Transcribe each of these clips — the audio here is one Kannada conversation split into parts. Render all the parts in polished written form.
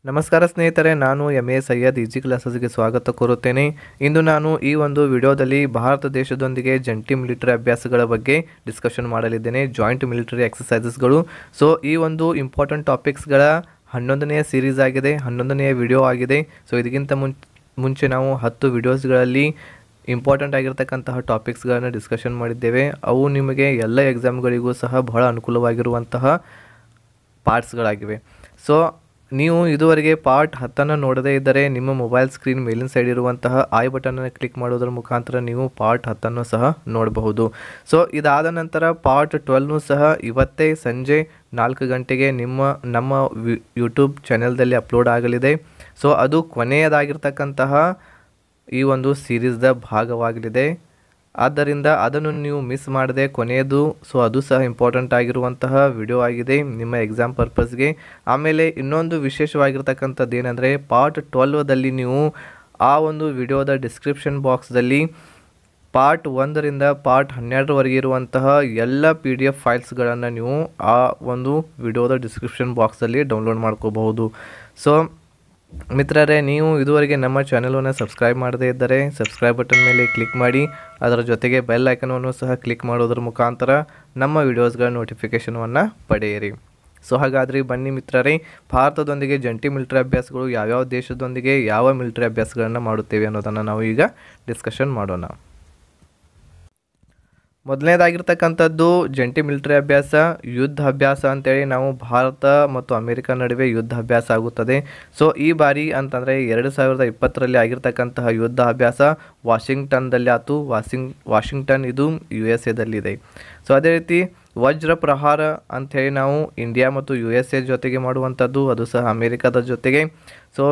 ನಮಸ್ಕಾರ ಸ್ನೇಹಿತರೆ, ನಾನು ಎಂ.ಎ. ಸೈಯದ್ ಈಜಿ ಕ್ಲಾಸಸ್ಗೆ ಸ್ವಾಗತ ಕೋರುತ್ತೇನೆ. ಇಂದು ನಾನು ಈ ಒಂದು ವಿಡಿಯೋದಲ್ಲಿ ಭಾರತ ದೇಶದೊಂದಿಗೆ ಜಂಟಿ ಮಿಲಿಟರಿ ಅಭ್ಯಾಸಗಳ ಬಗ್ಗೆ ಡಿಸ್ಕಷನ್ ಮಾಡಲಿದ್ದೇನೆ. Joint military ಎಕ್ಸಸೈಸಸ್ಗಳು. ಸೊ ಈ ಒಂದು ಇಂಪಾರ್ಟೆಂಟ್ ಟಾಪಿಕ್ಸ್ಗಳ 11ನೇ ಸೀರೀಸ್ ಆಗಿದೆ, 11ನೇ ವಿಡಿಯೋ ಆಗಿದೆ. ಸೊ ಇದಕ್ಕಿಂತ ಮುಂಚೆ ನಾವು 10 ವಿಡಿಯೋಸ್ಗಳಲ್ಲಿ ಇಂಪಾರ್ಟೆಂಟ್ ಆಗಿರ್ತಕ್ಕಂತಹ ಟಾಪಿಕ್ಸ್ಗಳನ್ನು ಡಿಸ್ಕಷನ್ ಮಾಡಿದ್ದೇವೆ. ಅವು ನಿಮಗೆ ಎಲ್ಲ ಎಕ್ಸಾಮ್ಗಳಿಗೂ ಸಹ ಬಹಳ ಅನುಕೂಲವಾಗಿರುವಂತಹ ಪಾರ್ಟ್ಸ್ಗಳಾಗಿವೆ. ಸೊ ನೀವು ಇದುವರೆಗೆ ಪಾರ್ಟ್ 10 ನೋಡದೇ ಇದ್ದರೆ ನಿಮ್ಮ ಮೊಬೈಲ್ ಸ್ಕ್ರೀನ್ ಮೇಲಿನ ಸೈಡ್ ಇರುವಂತಹ ಐ ಬಟನನ್ನು ಕ್ಲಿಕ್ ಮಾಡೋದ್ರ ಮುಖಾಂತರ ನೀವು ಪಾರ್ಟ್ 10 ಸಹ ನೋಡಬಹುದು. ಸೊ ಇದಾದ ನಂತರ ಪಾರ್ಟ್ 12 ಸಹ ಇವತ್ತೇ ಸಂಜೆ 4 ಗಂಟೆಗೆ ನಮ್ಮ ಯೂಟ್ಯೂಬ್ ಚಾನೆಲ್ದಲ್ಲಿ ಅಪ್ಲೋಡ್ ಆಗಲಿದೆ. ಸೊ ಅದು ಕೊನೆಯದಾಗಿರ್ತಕ್ಕಂತಹ ಈ ಒಂದು ಸೀರೀಸ್ದ ಭಾಗವಾಗಲಿದೆ. ಆದ್ದರಿಂದ ಅದನ್ನು ನೀವು ಮಿಸ್ ಮಾಡದೆ ಕೊನೆಯದು. ಸೊ ಅದು ಸಹ ಇಂಪಾರ್ಟೆಂಟ್ ಆಗಿರುವಂತಹ ವಿಡಿಯೋ ಆಗಿದೆ ನಿಮ್ಮ ಎಕ್ಸಾಮ್ ಪರ್ಪಸ್ಗೆ. ಆಮೇಲೆ ಇನ್ನೊಂದು ವಿಶೇಷವಾಗಿರ್ತಕ್ಕಂಥದ್ದು ಏನಂದರೆ ಪಾರ್ಟ್ 12ದಲ್ಲಿ ನೀವು ಆ ಒಂದು ವಿಡಿಯೋದ ಡಿಸ್ಕ್ರಿಪ್ಷನ್ ಬಾಕ್ಸ್ದಲ್ಲಿ ಪಾರ್ಟ್ 1ರಿಂದ ಪಾರ್ಟ್ 12ರವರೆಗೆ ಇರುವಂತಹ ಎಲ್ಲ PDF ಫೈಲ್ಸ್ಗಳನ್ನು ನೀವು ಆ ಒಂದು ವಿಡಿಯೋದ ಡಿಸ್ಕ್ರಿಪ್ಷನ್ ಬಾಕ್ಸಲ್ಲಿ ಡೌನ್ಲೋಡ್ ಮಾಡ್ಕೋಬಹುದು. ಸೊ ಮಿತ್ರರೇ, ನೀವು ಇದುವರೆಗೆ ನಮ್ಮ ಚಾನಲನ್ನು ಸಬ್ಸ್ಕ್ರೈಬ್ ಮಾಡದೇ ಇದ್ದರೆ ಸಬ್ಸ್ಕ್ರೈಬ್ ಬಟನ್ ಮೇಲೆ ಕ್ಲಿಕ್ ಮಾಡಿ, ಅದರ ಜೊತೆಗೆ ಬೆಲ್ ಐಕನನ್ನು ಸಹ ಕ್ಲಿಕ್ ಮಾಡೋದ್ರ ಮುಖಾಂತರ ನಮ್ಮ ವಿಡಿಯೋಸ್ಗಳ ನೋಟಿಫಿಕೇಷನನ್ನು ಪಡೆಯಿರಿ. ಸೊ ಹಾಗಾದರೆ ಬನ್ನಿ ಮಿತ್ರರೇ, ಭಾರತದೊಂದಿಗೆ ಜಂಟಿ ಮಿಲಿಟರಿ ಅಭ್ಯಾಸಗಳು ಯಾವ್ಯಾವ ದೇಶದೊಂದಿಗೆ ಯಾವ ಮಿಲಿಟರಿ ಅಭ್ಯಾಸಗಳನ್ನು ಮಾಡುತ್ತೇವೆ ಅನ್ನೋದನ್ನು ನಾವು ಈಗ ಡಿಸ್ಕಷನ್ ಮಾಡೋಣ. ಮೊದಲನೇದಾಗಿರ್ತಕ್ಕಂಥದ್ದು ಜಂಟಿ ಮಿಲಿಟರಿ ಅಭ್ಯಾಸ, ಯುದ್ಧ ಅಭ್ಯಾಸ ಅಂತೇಳಿ ನಾವು ಭಾರತ ಮತ್ತು ಅಮೆರಿಕ ನಡುವೆ ಯುದ್ಧ ಅಭ್ಯಾಸ ಆಗುತ್ತದೆ. ಸೊ ಈ ಬಾರಿ ಅಂತಂದರೆ 2020ರಲ್ಲಿ ಆಗಿರ್ತಕ್ಕಂತಹ ಯುದ್ಧ ಅಭ್ಯಾಸ ವಾಷಿಂಗ್ಟನ್ದಲ್ಲಿ ಆಯಿತು. ವಾಷಿಂಗ್ಟನ್ ಇದು USA-ದಲ್ಲಿದೆ. ಸೊ ಅದೇ ರೀತಿ ವಜ್ರ ಪ್ರಹಾರ ಅಂಥೇಳಿ ನಾವು ಇಂಡಿಯಾ ಮತ್ತು USA ಜೊತೆಗೆ ಮಾಡುವಂಥದ್ದು, ಅದು ಸಹ ಅಮೆರಿಕದ ಜೊತೆಗೆ. ಸೊ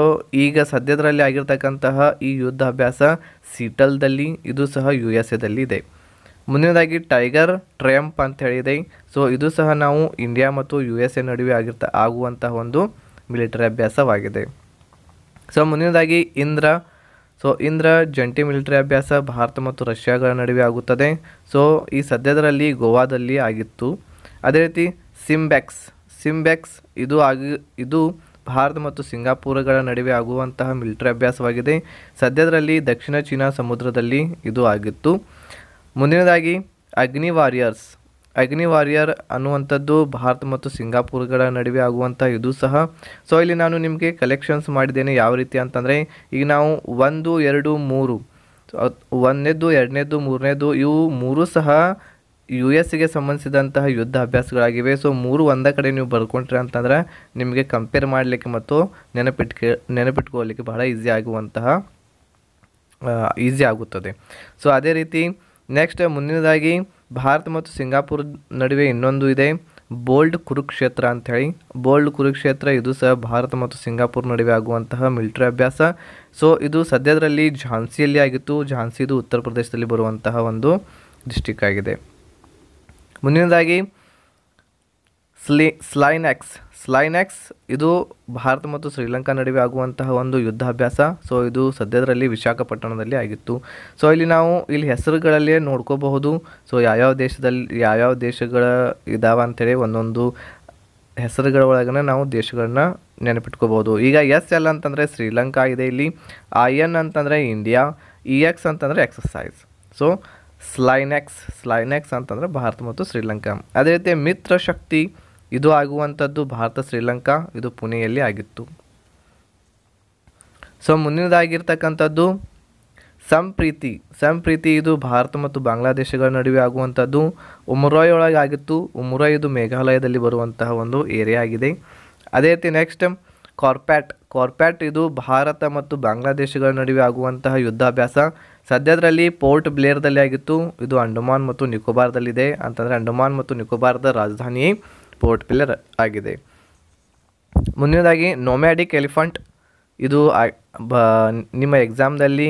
ಈಗ ಸದ್ಯದರಲ್ಲಿ ಆಗಿರ್ತಕ್ಕಂತಹ ಈ ಯುದ್ಧ ಅಭ್ಯಾಸ ಸೀಟಲ್ದಲ್ಲಿ, ಇದು ಸಹ USA-ದಲ್ಲಿ ಇದೆ. ಮುಂದಿನದಾಗಿ ಟೈಗರ್ ಟ್ರಯಂಪ್ ಅಂತ ಹೇಳಿದೆ. ಸೊ ಇದು ಸಹ ನಾವು ಇಂಡಿಯಾ ಮತ್ತು USA ನಡುವೆ ಆಗುವಂತಹ ಒಂದು ಮಿಲಿಟರಿ ಅಭ್ಯಾಸವಾಗಿದೆ. ಸೊ ಮುಂದಿನದಾಗಿ ಇಂದ್ರ. ಸೊ ಇಂದ್ರ ಜಂಟಿ ಮಿಲಿಟರಿ ಅಭ್ಯಾಸ ಭಾರತ ಮತ್ತು ರಷ್ಯಾಗಳ ನಡುವೆ ಆಗುತ್ತದೆ. ಸೊ ಈ ಸದ್ಯದರಲ್ಲಿ ಗೋವಾದಲ್ಲಿ ಆಗಿತ್ತು. ಅದೇ ರೀತಿ ಸಿಂಬೆಕ್ಸ್ ಇದು ಭಾರತ ಮತ್ತು ಸಿಂಗಾಪುರಗಳ ನಡುವೆ ಆಗುವಂತಹ ಮಿಲಿಟರಿ ಅಭ್ಯಾಸವಾಗಿದೆ. ಸದ್ಯದರಲ್ಲಿ ದಕ್ಷಿಣ ಚೀನಾ ಸಮುದ್ರದಲ್ಲಿ ಇದು ಆಗಿತ್ತು. ಮುಂದಿನದಾಗಿ ಅಗ್ನಿ ವಾರಿಯರ್ ಅನ್ನುವಂಥದ್ದು ಭಾರತ ಮತ್ತು ಸಿಂಗಾಪುರಗಳ ನಡುವೆ ಆಗುವಂಥ ಇದು ಸಹ. ಸೊ ಇಲ್ಲಿ ನಾನು ನಿಮಗೆ ಕಲೆಕ್ಷನ್ಸ್ ಮಾಡಿದ್ದೇನೆ ಯಾವ ರೀತಿ ಅಂತಂದರೆ, ಈಗ ನಾವು 1, 2, 3 1ನೇದು 2ನೇದು 3ನೇದು ಇವು 3 ಸಹ US-ಗೆ ಸಂಬಂಧಿಸಿದಂತಹ ಯುದ್ಧ ಅಭ್ಯಾಸಗಳಾಗಿವೆ. ಸೊ 3 ಒಂದೇ ಕಡೆ ನೀವು ಬರ್ಕೊಂಡ್ರಿ ಅಂತಂದ್ರೆ ನಿಮಗೆ ಕಂಪೇರ್ ಮಾಡಲಿಕ್ಕೆ ಮತ್ತು ನೆನಪಿಟ್ಕೊಳ್ಳಲಿಕ್ಕೆ ಬಹಳ ಈಸಿ ಆಗುತ್ತದೆ. ಸೊ ಅದೇ ರೀತಿ ನೆಕ್ಸ್ಟ್ ಮುಂದಿನದಾಗಿ ಭಾರತ ಮತ್ತು ಸಿಂಗಾಪುರ ನಡುವೆ ಇನ್ನೊಂದು ಇದೆ, ಬೋಲ್ಡ್ ಕುರುಕ್ಷೇತ್ರ ಅಂಥೇಳಿ. ಬೋಲ್ಡ್ ಕುರುಕ್ಷೇತ್ರ ಇದು ಸಹ ಭಾರತ ಮತ್ತು ಸಿಂಗಾಪುರ ನಡುವೆ ಆಗುವಂತಹ ಮಿಲಿಟರಿ ಅಭ್ಯಾಸ. ಸೊ ಇದು ಸದ್ಯದರಲ್ಲಿ ಝಾನ್ಸಿಯಲ್ಲಿ ಆಗಿತ್ತು. ಝಾನ್ಸಿ ಇದು ಉತ್ತರ ಪ್ರದೇಶದಲ್ಲಿ ಬರುವಂತಹ ಒಂದು ಡಿಸ್ಟಿಕ್ ಆಗಿದೆ. ಮುಂದಿನದಾಗಿ ಸ್ಲೈನೆಕ್ಸ್ ಇದು ಭಾರತ ಮತ್ತು ಶ್ರೀಲಂಕಾ ನಡುವೆ ಆಗುವಂತಹ ಒಂದು ಯುದ್ಧ ಅಭ್ಯಾಸ. ಸೊ ಇದು ಸದ್ಯದರಲ್ಲಿ ವಿಶಾಖಪಟ್ಟಣದಲ್ಲಿ ಆಗಿತ್ತು. ಸೊ ಇಲ್ಲಿ ಹೆಸರುಗಳಲ್ಲೇ ನೋಡ್ಕೋಬಹುದು. ಸೊ ಯಾವ್ಯಾವ ದೇಶಗಳ ಇದಾವ ಅಂಥೇಳಿ ಒಂದೊಂದು ಹೆಸರುಗಳ ಒಳಗನೆ ನಾವು ದೇಶಗಳನ್ನ ನೆನಪಿಟ್ಕೋಬಹುದು. ಈಗ SL ಅಂತಂದರೆ ಶ್ರೀಲಂಕಾ ಇದೆ ಇಲ್ಲಿ, IN ಅಂತಂದರೆ ಇಂಡಿಯಾ, EX ಅಂತಂದರೆ ಎಕ್ಸಸೈಸ್. ಸೊ ಸ್ಲೈನೆಕ್ಸ್ ಅಂತಂದರೆ ಭಾರತ ಮತ್ತು ಶ್ರೀಲಂಕಾ. ಅದೇ ರೀತಿ ಮಿತ್ರ ಶಕ್ತಿ ಇದು ಆಗುವಂಥದ್ದು ಭಾರತ ಶ್ರೀಲಂಕಾ, ಇದು ಪುಣೆಯಲ್ಲಿ ಆಗಿತ್ತು. ಸೊ ಮುಂದಿನದಾಗಿರ್ತಕ್ಕಂಥದ್ದು ಸಂಪ್ರೀತಿ ಇದು ಭಾರತ ಮತ್ತು ಬಾಂಗ್ಲಾದೇಶಗಳ ನಡುವೆ ಆಗುವಂಥದ್ದು. ಉಮರಾಯ್ ಒಳಗೆ ಆಗಿತ್ತು. ಉಮರಾಯ್ ಇದು ಮೇಘಾಲಯದಲ್ಲಿ ಬರುವಂತಹ ಒಂದು ಏರಿಯಾ ಆಗಿದೆ. ಅದೇ ರೀತಿ ನೆಕ್ಸ್ಟ್ ಕಾರ್ಪ್ಯಾಟ್ ಇದು ಭಾರತ ಮತ್ತು ಬಾಂಗ್ಲಾದೇಶಗಳ ನಡುವೆ ಆಗುವಂತಹ ಯುದ್ಧಾಭ್ಯಾಸ. ಸದ್ಯದರಲ್ಲಿ ಪೋರ್ಟ್ ಬ್ಲೇರ್ದಲ್ಲಿ ಆಗಿತ್ತು. ಇದು ಅಂಡಮಾನ್ ಮತ್ತು ನಿಕೋಬಾರ್ದಲ್ಲಿದೆ. ಅಂತಂದರೆ ಅಂಡಮಾನ್ ಮತ್ತು ನಿಕೋಬಾರ್ದ ರಾಜಧಾನಿ ಪೋರ್ಟ್ ಬ್ಲೇರ್ ಆಗಿದೆ. ಮುಂದಿನದಾಗಿ ನೊಮ್ಯಾಡಿಕ್ ಎಲಿಫೆಂಟ್ ಇದು ನಿಮ್ಮ ಎಕ್ಸಾಮ್ದಲ್ಲಿ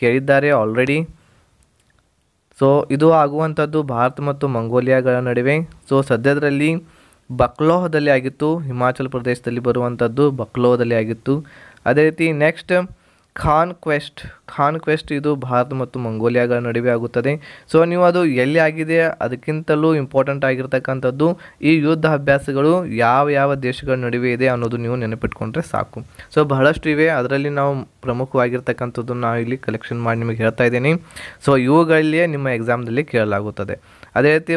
ಕೇಳಿದ್ದಾರೆ ಆಲ್ರೆಡಿ. ಸೊ ಇದು ಆಗುವಂಥದ್ದು ಭಾರತ ಮತ್ತು ಮಂಗೋಲಿಯಾಗಳ ನಡುವೆ. ಸೊ ಸದ್ಯದರಲ್ಲಿ ಬಕ್ಲೋಹದಲ್ಲಿ ಆಗಿತ್ತು. ಹಿಮಾಚಲ ಪ್ರದೇಶದಲ್ಲಿ ಬರುವಂಥದ್ದು ಬಕ್ಲೋಹದಲ್ಲಿ ಆಗಿತ್ತು. ಅದೇ ರೀತಿ ನೆಕ್ಸ್ಟ್ ಖಾನ್ ಕ್ವೆಸ್ಟ್ ಇದು ಭಾರತ ಮತ್ತು ಮಂಗೋಲಿಯಾಗಳ ನಡುವೆ ಆಗುತ್ತದೆ. ಸೊ ನೀವು ಅದು ಎಲ್ಲಿ ಆಗಿದೆ ಅದಕ್ಕಿಂತಲೂ ಇಂಪಾರ್ಟೆಂಟ್ ಆಗಿರ್ತಕ್ಕಂಥದ್ದು ಈ ಯುದ್ಧ ಅಭ್ಯಾಸಗಳು ಯಾವ ದೇಶಗಳ ನಡುವೆ ಇದೆ ಅನ್ನೋದು ನೀವು ನೆನಪಿಟ್ಕೊಂಡ್ರೆ ಸಾಕು. ಸೊ ಬಹಳಷ್ಟು ಇವೆ, ಅದರಲ್ಲಿ ನಾವು ಪ್ರಮುಖವಾಗಿರ್ತಕ್ಕಂಥದ್ದು ನಾವು ಇಲ್ಲಿ ಕಲೆಕ್ಷನ್ ಮಾಡಿ ನಿಮಗೆ ಹೇಳ್ತಾ ಇದ್ದೀನಿ. ಸೊ ಇವುಗಳಲ್ಲಿಯೇ ನಿಮ್ಮ ಎಕ್ಸಾಮ್ದಲ್ಲಿ ಕೇಳಲಾಗುತ್ತದೆ. ಅದೇ ರೀತಿ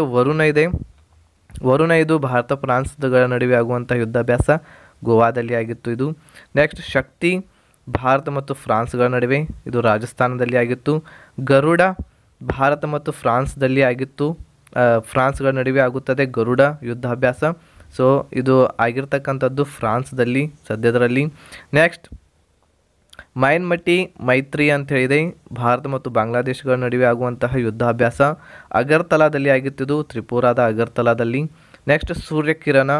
ವರುಣ ಇದು ಭಾರತ ಫ್ರಾನ್ಸ್ಗಳ ನಡುವೆ ಆಗುವಂಥ ಯುದ್ಧಾಭ್ಯಾಸ ಗೋವಾದಲ್ಲಿ ಆಗಿತ್ತು ಇದು. ನೆಕ್ಸ್ಟ್ ಶಕ್ತಿ ಭಾರತ ಮತ್ತು ಫ್ರಾನ್ಸ್ಗಳ ನಡುವೆ, ಇದು ರಾಜಸ್ಥಾನದಲ್ಲಿ ಆಗಿತ್ತು. ಗರುಡ ಭಾರತ ಮತ್ತು ಫ್ರಾನ್ಸ್ದಲ್ಲಿ ಆಗಿತ್ತು, ಫ್ರಾನ್ಸ್ಗಳ ನಡುವೆ ಆಗುತ್ತದೆ ಗರುಡ ಯುದ್ಧಾಭ್ಯಾಸ. ಸೊ ಇದು ಆಗಿರ್ತಕ್ಕಂಥದ್ದು ಫ್ರಾನ್ಸ್ದಲ್ಲಿ ಸದ್ಯದರಲ್ಲಿ. ನೆಕ್ಸ್ಟ್ ಮೈನ್ಮತಿ ಮೈತ್ರಿ ಅಂತ ಹೇಳಿದೆ, ಭಾರತ ಮತ್ತು ಬಾಂಗ್ಲಾದೇಶಗಳ ನಡುವೆ ಆಗುವಂತಹ ಯುದ್ಧಾಭ್ಯಾಸ ಅಗರ್ತಲಾದಲ್ಲಿ ಆಗಿತ್ತು, ತ್ರಿಪುರಾದ ಅಗರ್ತಲಾದಲ್ಲಿ. ನೆಕ್ಸ್ಟ್ ಸೂರ್ಯಕಿರಣ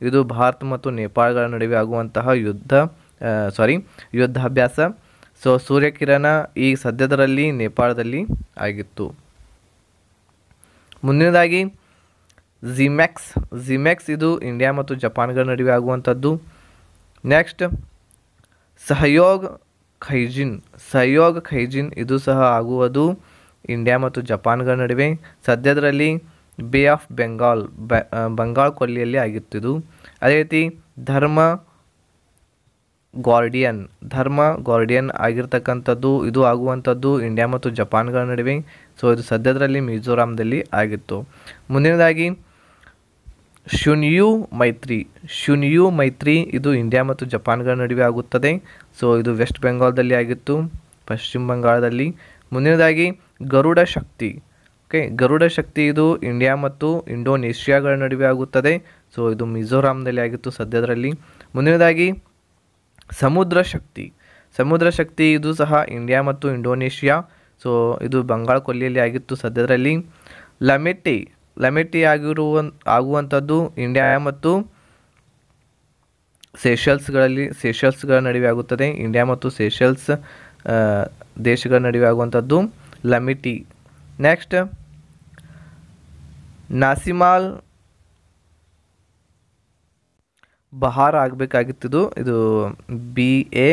ಇದು ಭಾರತ ಮತ್ತು ನೇಪಾಳಗಳ ನಡುವೆ ಆಗುವಂತಹ ಯುದ್ಧಾಭ್ಯಾಸ. ಸೊ ಸೂರ್ಯಕಿರಣ ಈ ಸದ್ಯದರಲ್ಲಿ ನೇಪಾಳದಲ್ಲಿ ಆಗಿತ್ತು. ಮುಂದಿನದಾಗಿ ಜಿಮ್ಯಾಕ್ಸ್ ಇದು ಇಂಡಿಯಾ ಮತ್ತು ಜಪಾನ್ಗಳ ನಡುವೆ ಆಗುವಂಥದ್ದು. ನೆಕ್ಸ್ಟ್ ಸಹಯೋಗ್ ಖೈಜಿನ್ ಇದು ಸಹ ಆಗುವುದು ಇಂಡಿಯಾ ಮತ್ತು ಜಪಾನ್ಗಳ ನಡುವೆ. ಸದ್ಯದರಲ್ಲಿ ಬೇ ಆಫ್ ಬಂಗಾಳ ಕೊಲ್ಲಿಯಲ್ಲಿ ಆಗಿತ್ತು. ಅದೇ ರೀತಿ ಧರ್ಮ ಗಾರ್ಡಿಯನ್ ಆಗಿರ್ತಕ್ಕಂಥದ್ದು ಇದು ಆಗುವಂಥದ್ದು ಇಂಡಿಯಾ ಮತ್ತು ಜಪಾನ್ಗಳ ನಡುವೆ. ಸೊ ಇದು ಸದ್ಯದರಲ್ಲಿ ಮಿಜೋರಾಂದಲ್ಲಿ ಆಗಿತ್ತು. ಮುಂದಿನದಾಗಿ ಶುನ್ಯು ಮೈತ್ರಿ ಇದು ಇಂಡಿಯಾ ಮತ್ತು ಜಪಾನ್ಗಳ ನಡುವೆ ಆಗುತ್ತದೆ. ಸೊ ಇದು ವೆಸ್ಟ್ ಬೆಂಗಾಲ್ದಲ್ಲಿ ಆಗಿತ್ತು, ಪಶ್ಚಿಮ ಬಂಗಾಳದಲ್ಲಿ. ಮುಂದಿನದಾಗಿ ಗರುಡ ಶಕ್ತಿ ಇದು ಇಂಡಿಯಾ ಮತ್ತು ಇಂಡೋನೇಷ್ಯಾಗಳ ನಡುವೆ ಆಗುತ್ತದೆ. ಸೊ ಇದು ಮಿಜೋರಾಂನಲ್ಲಿ ಆಗಿತ್ತು ಸದ್ಯದರಲ್ಲಿ. ಮುಂದಿನದಾಗಿ ಸಮುದ್ರ ಶಕ್ತಿ ಇದು ಸಹ ಇಂಡಿಯಾ ಮತ್ತು ಇಂಡೋನೇಷ್ಯಾ. ಸೊ ಇದು ಬಂಗಾಳ ಕೊಲ್ಲಿಯಲ್ಲಿ ಆಗಿತ್ತು ಸದ್ಯದರಲ್ಲಿ. ಲಮೆಟಿ ಆಗುವಂಥದ್ದು ಇಂಡಿಯಾ ಮತ್ತು ಸೆಷಲ್ಸ್ಗಳ ನಡುವೆ ಆಗುತ್ತದೆ. ಇಂಡಿಯಾ ಮತ್ತು ಸೆಷಲ್ಸ್ ದೇಶಗಳ ನಡುವೆ ಆಗುವಂಥದ್ದು ಲಮಿಟಿ. ನೆಕ್ಸ್ಟ್ ನಾಸಿಮಾಲ್ ಬಹಾರ್ ಆಗಬೇಕಾಗಿತ್ತು, ಇದು BA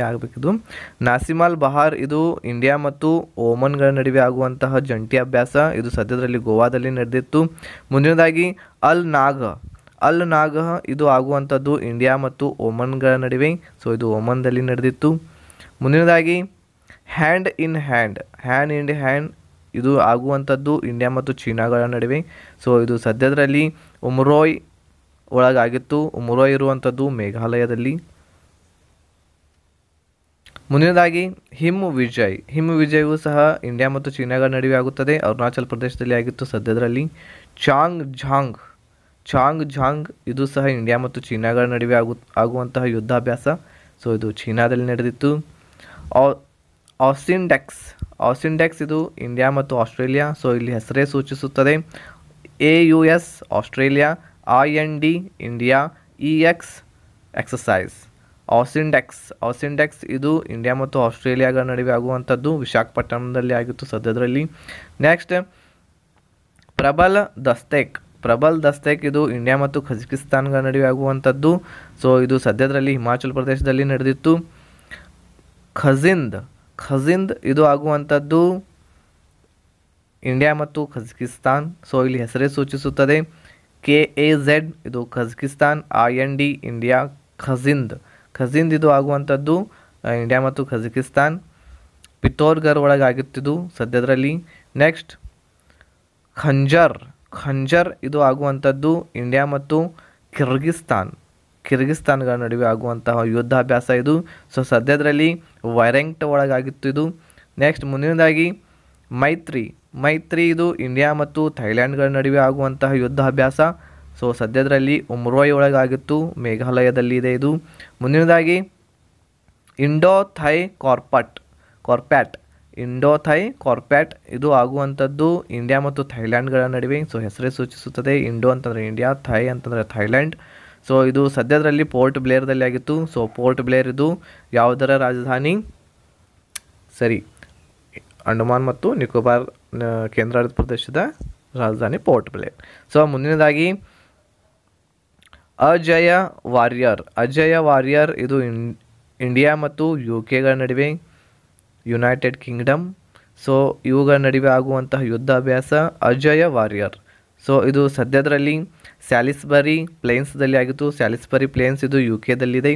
ಆಗಬೇಕಿದು. ನಾಸಿಮಾಲ್ ಬಹಾರ್ ಇದು ಇಂಡಿಯಾ ಮತ್ತು ಓಮನ್ಗಳ ನಡುವೆ ಆಗುವಂತಹ ಜಂಟಿ ಅಭ್ಯಾಸ, ಇದು ಸದ್ಯದರಲ್ಲಿ ಗೋವಾದಲ್ಲಿ ನಡೆದಿತ್ತು. ಮುಂದಿನದಾಗಿ ಅಲ್ ನಾಗ್ ಇದು ಆಗುವಂಥದ್ದು ಇಂಡಿಯಾ ಮತ್ತು ಓಮನ್ಗಳ ನಡುವೆ. ಸೊ ಇದು ಓಮನ್ದಲ್ಲಿ ನಡೆದಿತ್ತು. ಮುಂದಿನದಾಗಿ ಹ್ಯಾಂಡ್ ಇನ್ ಹ್ಯಾಂಡ್ ಇದು ಆಗುವಂಥದ್ದು ಇಂಡಿಯಾ ಮತ್ತು ಚೀನಾಗಳ ನಡುವೆ. ಸೊ ಇದು ಸದ್ಯದರಲ್ಲಿ ಉಮ್ರೋಯ್ ಒಳಗಾಗಿತ್ತು. ಉಮ್ರೋಯ್ ಇರುವಂಥದ್ದು ಮೇಘಾಲಯದಲ್ಲಿ. ಮುಂದಿನದಾಗಿ ಹಿಮ್ ವಿಜಯವು ಸಹ ಇಂಡಿಯಾ ಮತ್ತು ಚೀನಾಗಳ ನಡುವೆ ಆಗುತ್ತದೆ, ಅರುಣಾಚಲ ಪ್ರದೇಶದಲ್ಲಿ ಆಗಿತ್ತು ಸದ್ಯದರಲ್ಲಿ. ಚಾಂಗ್ ಝಾಂಗ್ ಇದು ಸಹ ಇಂಡಿಯಾ ಮತ್ತು ಚೀನಾಗಳ ನಡುವೆ ಆಗುವಂತಹ ಯುದ್ಧಾಭ್ಯಾಸ. ಸೊ ಇದು ಚೀನಾದಲ್ಲಿ ನಡೆದಿತ್ತು. ಆಸಿಂಡೆಕ್ಸ್ ಇದು ಇಂಡಿಯಾ ಮತ್ತು ಆಸ್ಟ್ರೇಲಿಯಾ. ಸೊ ಇಲ್ಲಿ ಹೆಸರೇ ಸೂಚಿಸುತ್ತದೆ. AUS Australia, IND India, EX exercise. AUSINDEX ಇದು ಇಂಡಿಯಾ ಮತ್ತು ಆಸ್ಟ್ರೇಲಿಯಾಗಳ ನಡುವೆ ಆಗುವಂಥದ್ದು, ವಿಶಾಖಪಟ್ಟಣದಲ್ಲಿ ಆಗಿತ್ತು ಸದ್ಯದರಲ್ಲಿ. ನೆಕ್ಸ್ಟ್ ಪ್ರಬಲ್ ದಸ್ತೇಕ್ ಇದು ಇಂಡಿಯಾ ಮತ್ತು ಕಜಕಿಸ್ತಾನ್ಗಳ ನಡುವೆ ಆಗುವಂಥದ್ದು. ಸೊ ಇದು ಸದ್ಯದರಲ್ಲಿ ಹಿಮಾಚಲ ಪ್ರದೇಶದಲ್ಲಿ ನಡೆದಿತ್ತು. ಖಜಿಂದ್ ಇದು ಆಗುವಂಥದ್ದು ಇಂಡಿಯಾ ಮತ್ತು ಕಜಕಿಸ್ತಾನ್. ಸೊ ಇಲ್ಲಿ ಹೆಸರೇ ಸೂಚಿಸುತ್ತದೆ. KAZ ಇದು ಕಜಕಿಸ್ತಾನ್, IND ಇಂಡಿಯಾ, ಖಜಿಂದ್ ಇದು ಆಗುವಂಥದ್ದು ಇಂಡಿಯಾ ಮತ್ತು ಕಜಕಿಸ್ತಾನ್. ಪಿತೋರ್ಗರ್ ಒಳಗಾಗಿತ್ತಿದ್ದು ಸದ್ಯದರಲ್ಲಿ. ನೆಕ್ಸ್ಟ್ ಖಂಜರ್ ಇದು ಆಗುವಂಥದ್ದು ಇಂಡಿಯಾ ಮತ್ತು ಕಿರ್ಗಿಸ್ತಾನ್ಗಳ ನಡುವೆ ಆಗುವಂತಹ ಯುದ್ಧಾಭ್ಯಾಸ ಇದು. ಸೊ ಸದ್ಯದರಲ್ಲಿ ವೈರೆಂಕ್ಟ್ ಒಳಗಾಗಿತ್ತು ಇದು. ನೆಕ್ಸ್ಟ್ ಮುಂದಿನದಾಗಿ ಮೈತ್ರಿ ಇದು ಇಂಡಿಯಾ ಮತ್ತು ಥೈಲ್ಯಾಂಡ್ಗಳ ನಡುವೆ ಆಗುವಂತಹ ಯುದ್ಧಾಭ್ಯಾಸ. ಸೊ ಸದ್ಯದರಲ್ಲಿ ಉಮ್ರೋಯ್ ಒಳಗಾಗಿತ್ತು, ಮೇಘಾಲಯದಲ್ಲಿ ಇದೆ ಇದು. ಮುಂದಿನದಾಗಿ ಇಂಡೋ ಥೈ ಕಾರ್ಪ್ಯಾಟ್ ಇದು ಆಗುವಂಥದ್ದು ಇಂಡಿಯಾ ಮತ್ತು ಥೈಲ್ಯಾಂಡ್ಗಳ ನಡುವೆ. ಸೊ ಹೆಸರೇ ಸೂಚಿಸುತ್ತದೆ. ಇಂಡೋ ಅಂತಂದರೆ ಇಂಡಿಯಾ, ಥೈ ಅಂತಂದರೆ ಥೈಲ್ಯಾಂಡ್. ಸೊ ಇದು ಸದ್ಯದರಲ್ಲಿ ಪೋರ್ಟ್ ಬ್ಲೇರ್ದಲ್ಲಿ ಆಗಿತ್ತು. ಸೊ ಪೋರ್ಟ್ ಬ್ಲೇರ್ ಇದು ಯಾವುದರ ರಾಜಧಾನಿ? ಸರಿ, ಅಂಡಮಾನ್ ಮತ್ತು ನಿಕೋಬಾರ್ ಕೇಂದ್ರಾಡಳಿತ ಪ್ರದೇಶದ ರಾಜಧಾನಿ ಪೋರ್ಟ್ ಬ್ಲೇರ್. ಸೊ ಮುಂದಿನದಾಗಿ ಅಜಯ ವಾರಿಯರ್ ಇದು ಇಂಡಿಯಾ ಮತ್ತು ಯು ಕೆಗಳ ನಡುವೆ, ಯುನೈಟೆಡ್ ಕಿಂಗ್ಡಮ್. ಸೊ ಇವುಗಳ ನಡುವೆ ಆಗುವಂತಹ ಯುದ್ಧಾಭ್ಯಾಸ ಅಜಯ ವಾರಿಯರ್. ಸೊ ಇದು ಸದ್ಯದರಲ್ಲಿ ಸ್ಯಾಲಿಸ್ಬರಿ ಪ್ಲೇನ್ಸ್ದಲ್ಲಿ ಆಗಿತ್ತು. ಸ್ಯಾಲಿಸ್ಬರಿ ಪ್ಲೇನ್ಸ್ ಇದು ಯು ಕೆದಲ್ಲಿದೆ.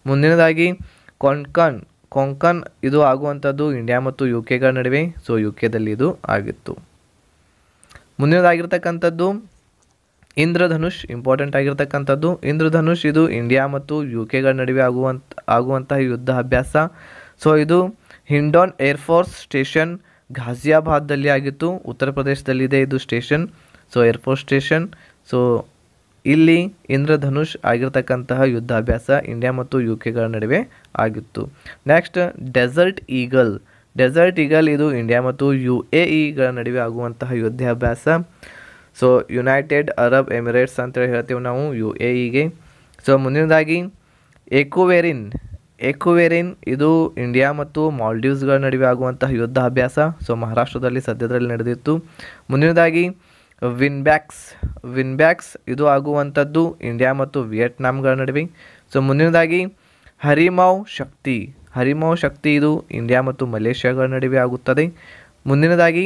ಮುಂದಿನದಾಗಿ ಕೊಂಕನ್ ಇದು ಆಗುವಂಥದ್ದು ಇಂಡಿಯಾ ಮತ್ತು ಯು ಕೆಗಳ ನಡುವೆ. ಸೊ ಯು ಕೆದಲ್ಲಿ ಇದು ಆಗಿತ್ತು. ಮುಂದಿನದಾಗಿರ್ತಕ್ಕಂಥದ್ದು ಇಂದ್ರಧನುಷ್, ಇಂಪಾರ್ಟೆಂಟ್ ಆಗಿರ್ತಕ್ಕಂಥದ್ದು ಇಂದ್ರಧನುಷ್. ಇದು ಇಂಡಿಯಾ ಮತ್ತು ಯು ಕೆಗಳ ನಡುವೆ ಆಗುವಂತಹ ಯುದ್ಧ ಅಭ್ಯಾಸ. ಸೊ ಇದು ಹಿಂಡಾನ್ ಏರ್ಫೋರ್ಸ್ ಸ್ಟೇಷನ್ ಘಾಜಿಯಾಬಾದ್ದಲ್ಲಿ ಆಗಿತ್ತು. ಉತ್ತರ ಪ್ರದೇಶದಲ್ಲಿದೆ ಇದು station. So air force station. So ಇಲ್ಲಿ ಇಂದ್ರಧನುಷ್ ಆಗಿರ್ತಕ್ಕಂತಹ ಯುದ್ಧಾಭ್ಯಾಸ ಇಂಡಿಯಾ ಮತ್ತು ಯು ಕೆಗಳ ನಡುವೆ ಆಗಿತ್ತು. ನೆಕ್ಸ್ಟ್ ಡೆಸರ್ಟ್ ಈಗಲ್ ಇದು ಇಂಡಿಯಾ ಮತ್ತು ಯು ಎ ಇಗಳ ನಡುವೆ ಆಗುವಂತಹ ಯುದ್ಧಾಭ್ಯಾಸ. ಸೊ ಯುನೈಟೆಡ್ ಅರಬ್ ಎಮಿರೇಟ್ಸ್ ಅಂತೇಳಿ ಹೇಳ್ತೀವಿ ನಾವು ಯು ಎ ಇಗೆ. ಸೊ ಮುಂದಿನದಾಗಿ ಎಕುವೆರಿನ್ ಇದು ಇಂಡಿಯಾ ಮತ್ತು ಮಾಲ್ಡೀವ್ಸ್ಗಳ ನಡುವೆ ಆಗುವಂತಹ ಯುದ್ಧ ಅಭ್ಯಾಸ. ಸೊ ಮಹಾರಾಷ್ಟ್ರದಲ್ಲಿ ಸದ್ಯದಲ್ಲಿ ನಡೆದಿತ್ತು. ಮುಂದಿನದಾಗಿ ವಿನ್ಬ್ಯಾಕ್ಸ್ ಇದು ಆಗುವಂಥದ್ದು ಇಂಡಿಯಾ ಮತ್ತು ವಿಯೆಟ್ನಾಂಗಳ ನಡುವೆ. ಸೊ ಮುಂದಿನದಾಗಿ ಹರಿಮೌ ಶಕ್ತಿ ಇದು ಇಂಡಿಯಾ ಮತ್ತು ಮಲೇಷ್ಯಾಗಳ ನಡುವೆ ಆಗುತ್ತದೆ. ಮುಂದಿನದಾಗಿ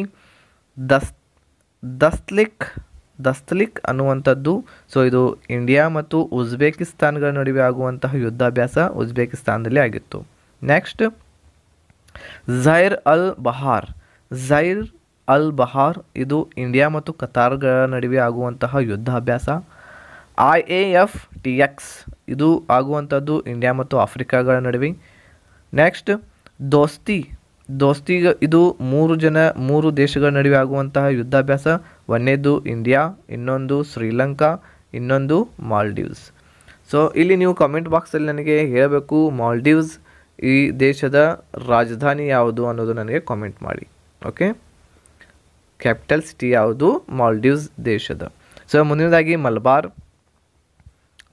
ದಸ್ತಲಿಕ್ ಅನ್ನುವಂಥದ್ದು. ಸೊ ಇದು ಇಂಡಿಯಾ ಮತ್ತು ಉಜ್ಬೇಕಿಸ್ತಾನ್ಗಳ ನಡುವೆ ಆಗುವಂತಹ ಯುದ್ಧಾಭ್ಯಾಸ ಉಜ್ಬೇಕಿಸ್ತಾನದಲ್ಲಿ ಆಗಿತ್ತು. ನೆಕ್ಸ್ಟ್ ಝೈರ್ ಅಲ್ ಬಹಾರ್ ಇದು ಇಂಡಿಯಾ ಮತ್ತು ಕತಾರ್ಗಳ ನಡುವೆ ಆಗುವಂತಹ ಯುದ್ಧಾಭ್ಯಾಸ. IAFTX ಇದು ಆಗುವಂಥದ್ದು ಇಂಡಿಯಾ ಮತ್ತು ಆಫ್ರಿಕಾಗಳ ನಡುವೆ. ನೆಕ್ಸ್ಟ್ ದೋಸ್ತಿ ಇದು ಮೂರು ದೇಶಗಳ ನಡುವೆ ಆಗುವಂತಹ ಯುದ್ಧಾಭ್ಯಾಸ. ಒಂದನೇದು ಇಂಡಿಯಾ, ಇನ್ನೊಂದು ಶ್ರೀಲಂಕಾ, ಇನ್ನೊಂದು ಮಾಲ್ಡೀವ್ಸ್. ಸೊ ಇಲ್ಲಿ ನೀವು ಕಾಮೆಂಟ್ ಬಾಕ್ಸಲ್ಲಿ ನನಗೆ ಹೇಳಬೇಕು ಮಾಲ್ಡೀವ್ಸ್ ಈ ದೇಶದ ರಾಜಧಾನಿ ಯಾವುದು ಅನ್ನೋದು ನನಗೆ ಕಾಮೆಂಟ್ ಮಾಡಿ. ಓಕೆ, ಕ್ಯಾಪಿಟಲ್ ಸಿಟಿ ಯಾವುದು ಮಾಲ್ಡೀವ್ಸ್ ದೇಶದ. ಸೊ ಮುಂದಿನದಾಗಿ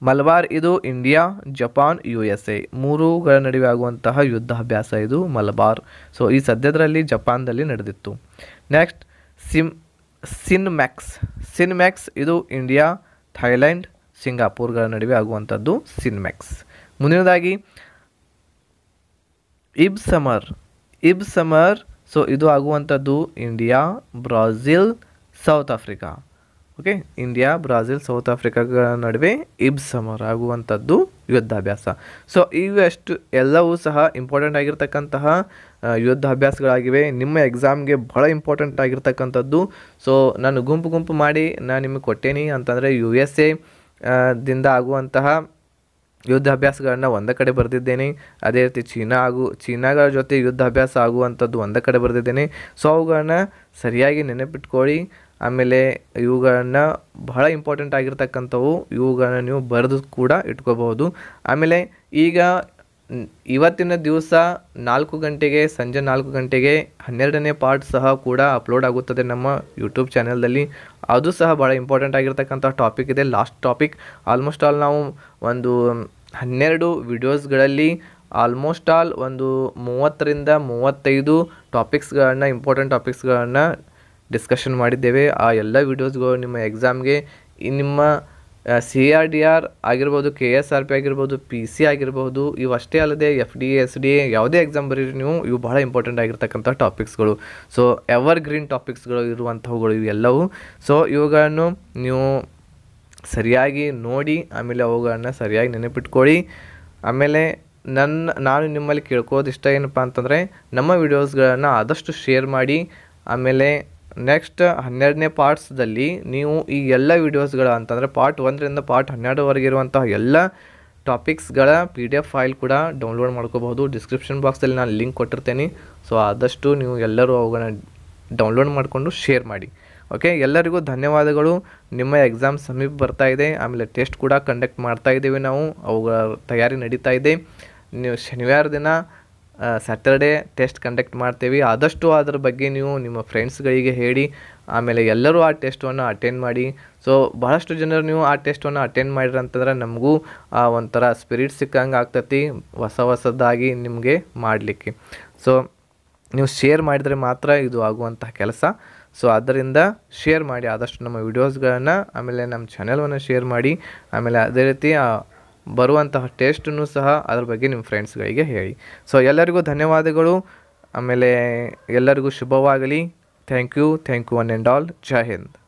ಮಲಬಾರ್ ಇದು ಇಂಡಿಯಾ, ಜಪಾನ್, USA ಮೂರುಗಳ ನಡುವೆ ಆಗುವಂತಹ ಯುದ್ಧಾಭ್ಯಾಸ ಇದು ಮಲಬಾರ್. ಸೊ ಈ ಸದ್ಯದರಲ್ಲಿ ಜಪಾನ್ದಲ್ಲಿ ನಡೆದಿತ್ತು. ನೆಕ್ಸ್ಟ್ ಸಿನ್ಮ್ಯಾಕ್ಸ್ ಇದು ಇಂಡಿಯಾ, ಥೈಲ್ಯಾಂಡ್, ಸಿಂಗಾಪುರ್ಗಳ ನಡುವೆ ಆಗುವಂಥದ್ದು ಸಿನ್ಮ್ಯಾಕ್ಸ್. ಮುಂದಿನದಾಗಿ ಇಬ್ ಸಮರ್. ಸೊ ಇದು ಆಗುವಂಥದ್ದು India, Brazil, South Africa. Okay, India, Brazil, South ಆಫ್ರಿಕಾಗಳ ನಡುವೆ ಇಬ್ ಸಮರ್ ಆಗುವಂಥದ್ದು ಯುದ್ಧಾಭ್ಯಾಸ. ಸೊ ಇವೆಷ್ಟು ಎಲ್ಲವೂ ಸಹ ಇಂಪಾರ್ಟೆಂಟ್ ಆಗಿರ್ತಕ್ಕಂತಹ ಯುದ್ಧಾಭ್ಯಾಸಗಳಾಗಿವೆ. ನಿಮ್ಮ ಎಕ್ಸಾಮ್ಗೆ ಭಾಳ ಇಂಪಾರ್ಟೆಂಟ್ ಆಗಿರ್ತಕ್ಕಂಥದ್ದು. ಸೊ ನಾನು ಗುಂಪು ಮಾಡಿ ನಾನು ನಿಮಗೆ ಕೊಟ್ಟೇನಿ ಅಂತಂದರೆ USA ದಿಂದ ಆಗುವಂತಹ ಯುದ್ಧಾಭ್ಯಾಸಗಳನ್ನ ಒಂದೇ ಕಡೆ ಬರೆದಿದ್ದೇನೆ. ಅದೇ ರೀತಿ ಚೀನಾಗಳ ಜೊತೆ ಯುದ್ಧಾಭ್ಯಾಸ ಆಗುವಂಥದ್ದು ಒಂದೇ ಕಡೆ ಬರೆದಿದ್ದೇನೆ. ಸೊ ಅವುಗಳನ್ನ ಸರಿಯಾಗಿ ನೆನಪಿಟ್ಕೊಳ್ಳಿ. ಆಮೇಲೆ ಇವುಗಳನ್ನು ಬಹಳ ಇಂಪಾರ್ಟೆಂಟ್ ಆಗಿರ್ತಕ್ಕಂಥವು, ಇವುಗಳನ್ನ ನೀವು ಬರೆದು ಕೂಡ ಇಟ್ಕೋಬಹುದು. ಆಮೇಲೆ ಈಗ ಇವತ್ತಿನ ದಿವಸ 4 ಗಂಟೆಗೆ, ಸಂಜೆ 4 ಗಂಟೆಗೆ 12ನೇ ಪಾರ್ಟ್ ಸಹ ಕೂಡ ಅಪ್ಲೋಡ್ ಆಗುತ್ತದೆ ನಮ್ಮ ಯೂಟ್ಯೂಬ್ ಚಾನೆಲ್ದಲ್ಲಿ. ಅದು ಸಹ ಭಾಳ ಇಂಪಾರ್ಟೆಂಟ್ ಆಗಿರ್ತಕ್ಕಂಥ ಟಾಪಿಕ್ ಇದೆ, ಲಾಸ್ಟ್ ಟಾಪಿಕ್. ಆಲ್ಮೋಸ್ಟ್ ಆಲ್ ನಾವು ಒಂದು 12 ವಿಡಿಯೋಸ್ಗಳಲ್ಲಿ ಆಲ್ಮೋಸ್ಟ್ ಆಲ್ ಒಂದು 30ರಿಂದ 35 ಟಾಪಿಕ್ಸ್ಗಳನ್ನು, ಇಂಪಾರ್ಟೆಂಟ್ ಟಾಪಿಕ್ಸ್ಗಳನ್ನು ಡಿಸ್ಕಷನ್ ಮಾಡಿದ್ದೇವೆ. ಆ ಎಲ್ಲ ವಿಡಿಯೋಸ್ಗಳು ನಿಮ್ಮ ಎಕ್ಸಾಮ್ಗೆ ನಿಮ್ಮ CRDR ಆಗಿರ್ಬೋದು, KSRP ಆಗಿರ್ಬೋದು, PC ಆಗಿರ್ಬೋದು, ಇವಷ್ಟೇ ಅಲ್ಲದೆ FDA SDA ಯಾವುದೇ ಎಕ್ಸಾಮ್ ಬರೀರಿ ನೀವು, ಇವು ಬಹಳ ಇಂಪಾರ್ಟೆಂಟ್ ಆಗಿರ್ತಕ್ಕಂಥ ಟಾಪಿಕ್ಸ್ಗಳು. ಸೊ ಎವರ್ ಗ್ರೀನ್ ಟಾಪಿಕ್ಸ್ಗಳು ಇರುವಂಥವುಗಳು ಇವೆಲ್ಲವೂ. ಸೊ ಇವುಗಳನ್ನು ನೀವು ಸರಿಯಾಗಿ ನೋಡಿ, ಆಮೇಲೆ ಅವುಗಳನ್ನು ಸರಿಯಾಗಿ ನೆನಪಿಟ್ಕೊಳ್ಳಿ. ಆಮೇಲೆ ನಾನು ನಿಮ್ಮಲ್ಲಿ ಕೇಳ್ಕೋದು ಇಷ್ಟ ಏನಪ್ಪ ಅಂತಂದರೆ, ನಮ್ಮ ವಿಡಿಯೋಸ್ಗಳನ್ನು ಆದಷ್ಟು ಶೇರ್ ಮಾಡಿ. ಆಮೇಲೆ ನೆಕ್ಸ್ಟ್ 12ನೇ ಪಾರ್ಟ್ಸ್ದಲ್ಲಿ ನೀವು ಈ ಎಲ್ಲ ವಿಡಿಯೋಸ್ಗಳ ಅಂತಂದರೆ ಪಾರ್ಟ್ 1ರಿಂದ ಪಾರ್ಟ್ 12ವರೆಗೆ ಇರುವಂತಹ ಎಲ್ಲ ಟಾಪಿಕ್ಸ್ಗಳ PDF ಫೈಲ್ ಕೂಡ ಡೌನ್ಲೋಡ್ ಮಾಡ್ಕೋಬಹುದು. ಡಿಸ್ಕ್ರಿಪ್ಷನ್ ಬಾಕ್ಸಲ್ಲಿ ನಾನು ಲಿಂಕ್ ಕೊಟ್ಟಿರ್ತೇನೆ. ಸೊ ಆದಷ್ಟು ನೀವು ಎಲ್ಲರೂ ಅವುಗಳನ್ನ ಡೌನ್ಲೋಡ್ ಮಾಡಿಕೊಂಡು ಶೇರ್ ಮಾಡಿ. ಓಕೆ, ಎಲ್ಲರಿಗೂ ಧನ್ಯವಾದಗಳು. ನಿಮ್ಮ ಎಕ್ಸಾಮ್ ಸಮೀಪ ಬರ್ತಾ ಇದೆ. ಆಮೇಲೆ ಟೆಸ್ಟ್ ಕೂಡ ಕಂಡಕ್ಟ್ ಮಾಡ್ತಾ ಇದ್ದೇವೆ ನಾವು, ಅವುಗಳ ತಯಾರಿ ನಡೀತಾ ಇದೆ. ನೀವು ಶನಿವಾರ ದಿನ ಸ್ಯಾಟರ್ಡೇ ಟೆಸ್ಟ್ ಕಂಡಕ್ಟ್ ಮಾಡ್ತೇವೆ. ಆದಷ್ಟು ಅದರ ಬಗ್ಗೆ ನೀವು ನಿಮ್ಮ ಫ್ರೆಂಡ್ಸ್ಗಳಿಗೆ ಹೇಳಿ. ಆಮೇಲೆ ಎಲ್ಲರೂ ಆ ಟೆಸ್ಟನ್ನು ಅಟೆಂಡ್ ಮಾಡಿ. ಸೊ ಬಹಳಷ್ಟು ಜನರು ನೀವು ಆ ಟೆಸ್ಟನ್ನು ಅಟೆಂಡ್ ಮಾಡಿರಿ ಅಂತಂದ್ರೆ ನಮಗೂ ಒಂಥರ ಸ್ಪಿರಿಟ್ ಸಿಕ್ಕಂಗೆ ಆಗ್ತೈತಿ ಹೊಸದಾಗಿ ನಿಮಗೆ ಮಾಡಲಿಕ್ಕೆ. ಸೊ ನೀವು ಶೇರ್ ಮಾಡಿದರೆ ಮಾತ್ರ ಇದು ಆಗುವಂತಹ ಕೆಲಸ. ಸೊ ಆದ್ದರಿಂದ ಶೇರ್ ಮಾಡಿ ಆದಷ್ಟು ನಮ್ಮ ವಿಡಿಯೋಸ್ಗಳನ್ನು, ಆಮೇಲೆ ನಮ್ಮ ಚಾನೆಲ್ವನ್ನು ಶೇರ್ ಮಾಡಿ. ಆಮೇಲೆ ಅದೇ ರೀತಿ ಬರುವಂತಹ ಟೇಸ್ಟನ್ನು ಸಹ ಅದ್ರ ಬಗ್ಗೆ ನಿಮ್ಮ ಫ್ರೆಂಡ್ಸ್ಗಳಿಗೆ ಹೇಳಿ. ಸೊ ಎಲ್ಲರಿಗೂ ಧನ್ಯವಾದಗಳು. ಆಮೇಲೆ ಎಲ್ಲರಿಗೂ ಶುಭವಾಗಲಿ. Thank you one and all. ಜೈ ಹಿಂದ್.